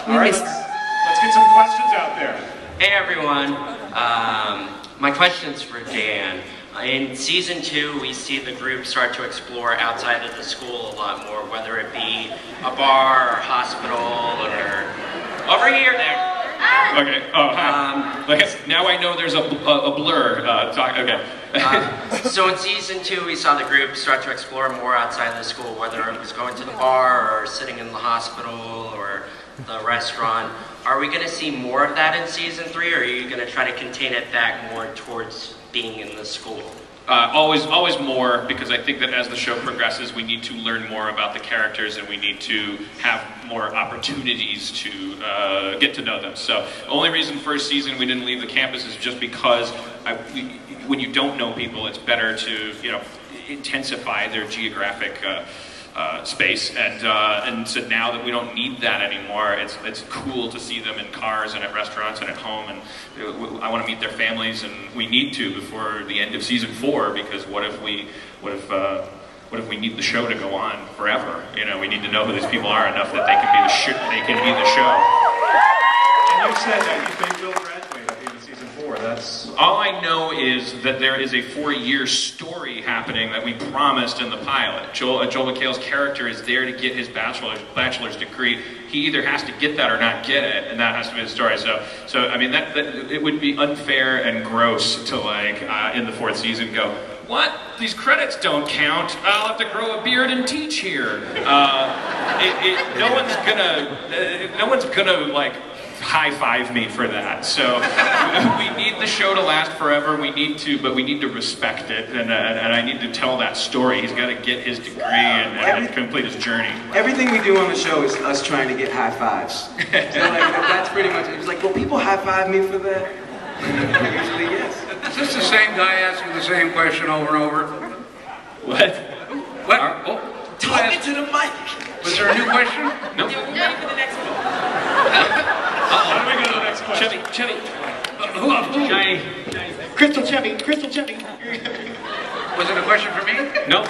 All right, let's get some questions out there. Hey everyone, my question's for Dan. In season 2, we see the group start to explore outside of the school a lot more, whether it be a bar or hospital or over here there. Okay. Oh, hi. Okay. Now I know there's a blur. Okay. So in season 2, we saw the group start to explore more outside of the school, whether it was going to the bar or sitting in the hospital or the restaurant. Are we going to see more of that in season 3, or are you going to try to contain it back more towards being in the school? Always more, because I think that as the show progresses, we need to learn more about the characters and we need to have more opportunities to get to know them. So the only reason first season we didn't leave the campus is just because when you don't know people, it's better to intensify their geographic space, and so now that we don't need that anymore, it's cool to see them in cars and at restaurants and at home, and I want to meet their families, and we need to before the end of season 4, because what if we need the show to go on forever? We need to know who these people are enough that they can be the show. And you said that you think we'll graduate at the end of season 4. That's all I know is that there is a 4-year story happening that we promised in the pilot. Joel McHale's character is there to get his bachelor's degree. He either has to get that or not get it, and that has to be the story. So I mean, that it would be unfair and gross to in the 4th season go, what? These credits don't count. I'll have to grow a beard and teach here. No one's gonna high-five me for that. So we need the show to last forever. But we need to respect it, and I need to tell that story. He's got to get his degree and complete his journey. Everything we do on the show is us trying to get high fives. So that's pretty much it. It's like, will people high five me for that? Usually yes. Is this the same guy asking the same question over and over? What? What? Talk into the mic. Was there a new question? No. Ready for the next one. Let me go to the next question. Chevy. Who? Johnny. Crystal Chevy. Was it a question for me? No.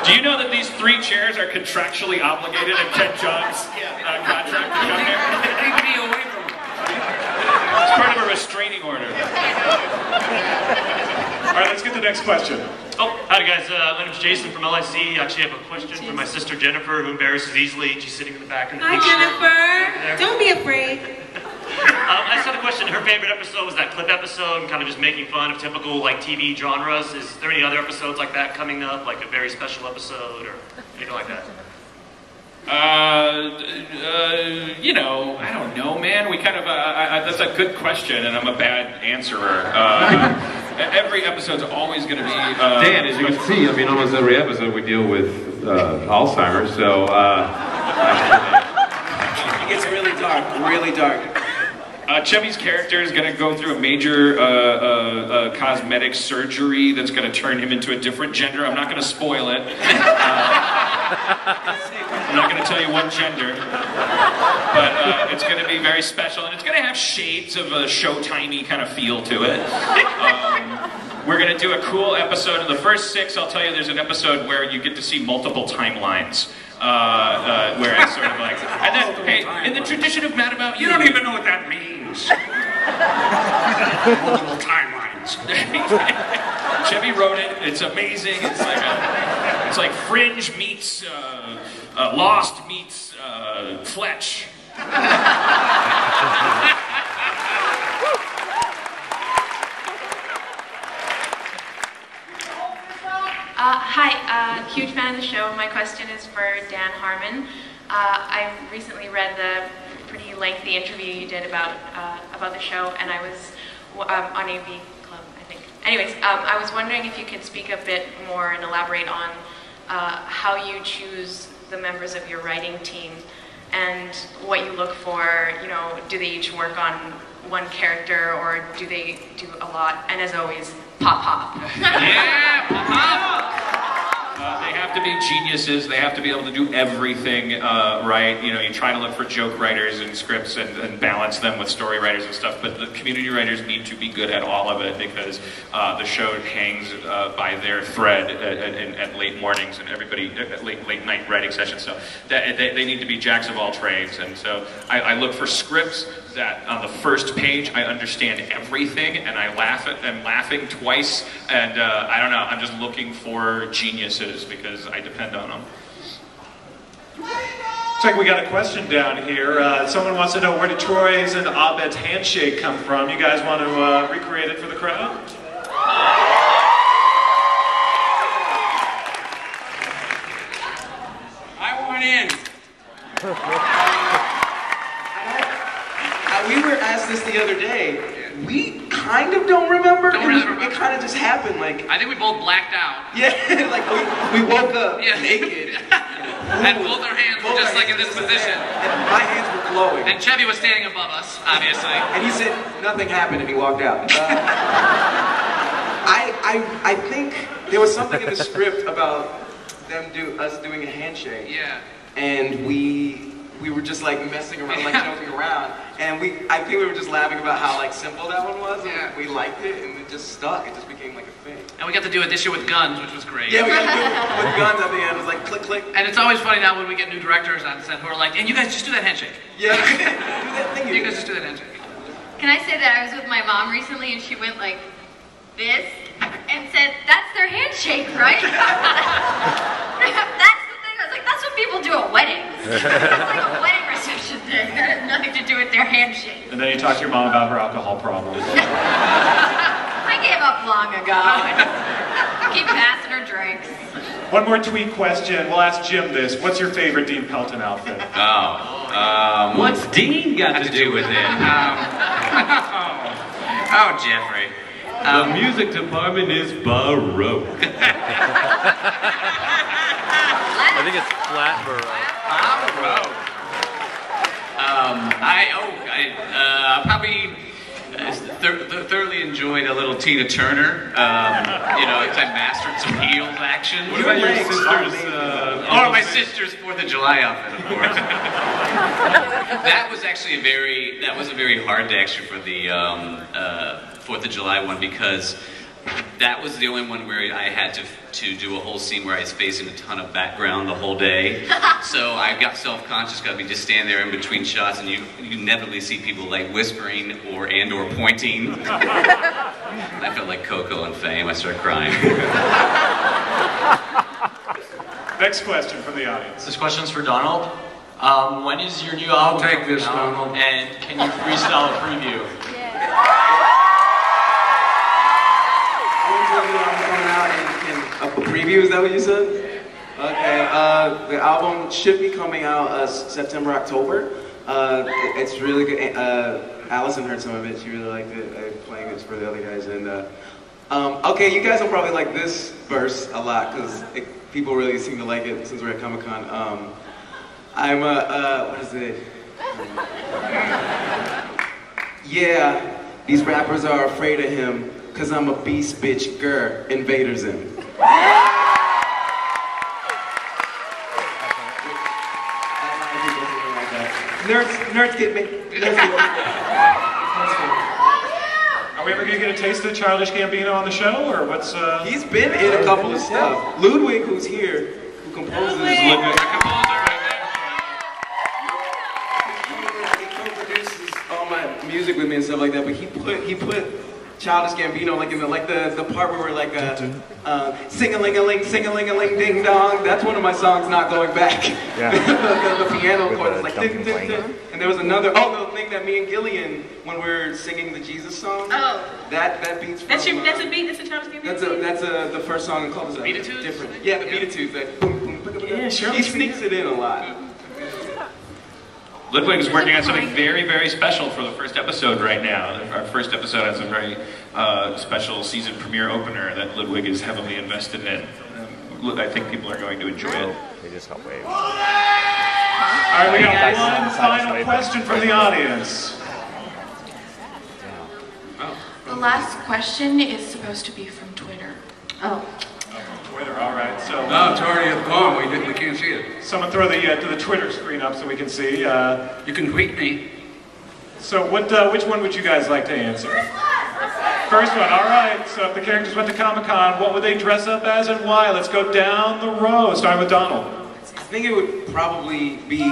Do you know that these 3 chairs are contractually obligated in Ken John's contract to come here? Take me away from him. It's part of a restraining order. All right, let's get to the next question. Oh, hi guys, my name's Jason from LIC. I actually have a question for my sister Jennifer, who embarrasses easily. She's sitting in the back in the Hi, Jennifer. Don't be afraid. I just had a question. Her favorite episode was that clip episode, kind of just making fun of typical TV genres. Is there any other episodes like that coming up, like a very special episode or anything like that? I don't know, man. We kind of, that's a good question, and I'm a bad answerer. Every episode's always going to be... Dan, as you can see, almost every episode we deal with Alzheimer's, so... It gets really dark. Chevy's character is going to go through a major cosmetic surgery that's going to turn him into a different gender. I'm not going to spoil it. I'm not going to tell you what gender. But it's going to be very special, and it's going to have shades of a Showtimey kind of feel to it. We're going to do a cool episode. In the first 6, I'll tell you, there's an episode where you get to see multiple timelines. Where it's sort of like, and then, hey, in the tradition of Mad About You, You don't even know what that means. Multiple timelines. Chevy wrote it. It's amazing. It's like Fringe meets Lost meets Fletch. Hi, huge fan of the show. My question is for Dan Harmon. I recently read the pretty lengthy interview you did about the show, and I was on AV Club, I think. Anyways, I was wondering if you could speak a bit more and elaborate on how you choose the members of your writing team and what you look for. Do they each work on one character, or do they do a lot? And as always, pop. Yeah, pop. They have to be geniuses. They have to be able to do everything right. You know, you try to look for joke writers and scripts and balance them with story writers and stuff. But the community writers need to be good at all of it because the show hangs by their thread at late mornings and everybody at late night writing sessions. So they need to be jacks of all trades. And so I look for scripts that on the first page I understand everything and I laugh at them laughing twice. And I don't know. I'm just looking for geniuses because I depend on them. Looks like we got a question down here. Someone wants to know, where did Troy's and Abed's handshake come from? You guys want to recreate it for the crowd? I want in. We were asked this the other day. We kind of don't remember. It kind of just happened. Like I think we both blacked out. Yeah, like we woke up naked. And both our hands were just like in this position. And my hands were glowing. And Chevy was standing above us, obviously. And he said nothing happened and he walked out. I think there was something in the script about us doing a handshake. Yeah. And we were just like messing around, like joking around, and I think we were just laughing about how like simple that one was. Yeah. And we liked it, and it just stuck. It just became like a thing. And we got to do it this year with guns, which was great. Yeah, we got to do it with guns at the end. It was like click, click. And it's always funny now when we get new directors on set who are like, and you guys just do that handshake. Yeah, do that thing. You guys just do that handshake. Can I say that I was with my mom recently and she went like this and said, "That's their handshake, right?" That's the thing. I was like, that's what people do at weddings. It's like a wedding reception thing. That has nothing to do with their handshake. And then you talk to your mom about her alcohol problems. I gave up long ago. Keep passing her drinks. One more tweet question. We'll ask Jim this. What's your favorite Dean Pelton outfit? What's Dean got to do with it? Oh, Jeffrey. The music department is baroque. I think it's flat baroque. I probably thoroughly enjoyed a little Tina Turner. You know, I mastered some heels action. What about your sister's? My sister's 4th of July outfit, of course. That was actually a very hard extra for the 4th of July one because that was the only one where I had to do a whole scene where I was facing a ton of background the whole day. So I got self-conscious, got me just stand there in between shots, and you inevitably see people like whispering or pointing. I felt like Coco and Fame. I started crying. Next question from the audience. This question's for Donald. When is your new album take this, coming out? Donald. And can you freestyle a preview? When's the new album coming out? And a preview, is that what you said? Okay, the album should be coming out September, October. It's really good. Allison heard some of it. She really liked it. I'm playing it for the other guys. And okay, you guys will probably like this verse a lot because people really seem to like it since we're at Comic-Con. I'm what is it? Yeah, these rappers are afraid of him because I'm a beast bitch grr, invaders him. Nerds get me. Are we ever going to get a taste of Childish Gambino on the show, or what's? He's been in a couple of stuff. Ludwig, who's here, who composes. Ludwig. He co-produces all my music with me and stuff like that. But he put Childish Gambino like in the part where we're like sing-a-ling-a-ling, sing-a-ling-a-ling, ding dong. That's one of my songs, Not Going Back. Yeah. the piano chord is like ding ding ding. And there was another the thing that me and Gillian when we're singing the Jesus song. Oh. That beat's from, That's a beat. That's a Childish Gambino. That's the first song in Cul-de-sac. Beatitudes? Different. Yeah, the Beatitudes. That boom boom. Yeah, sure. He sneaks it in a lot. Ludwig is working on something very, very special for the first episode right now. Our first episode has a very special season premiere opener that Ludwig is heavily invested in. I think people are going to enjoy it. They just help wave. All right, we got one final question from the audience. The last question is supposed to be from Twitter. Oh. Twitter, all right. So No, it's already gone. We can't see it. someone throw the Twitter screen up so we can see. You can tweet me. So which one would you guys like to answer? First one, all right. So if the characters went to Comic-Con, what would they dress up as and why? Let's go down the row, starting with Donald. I think it would probably be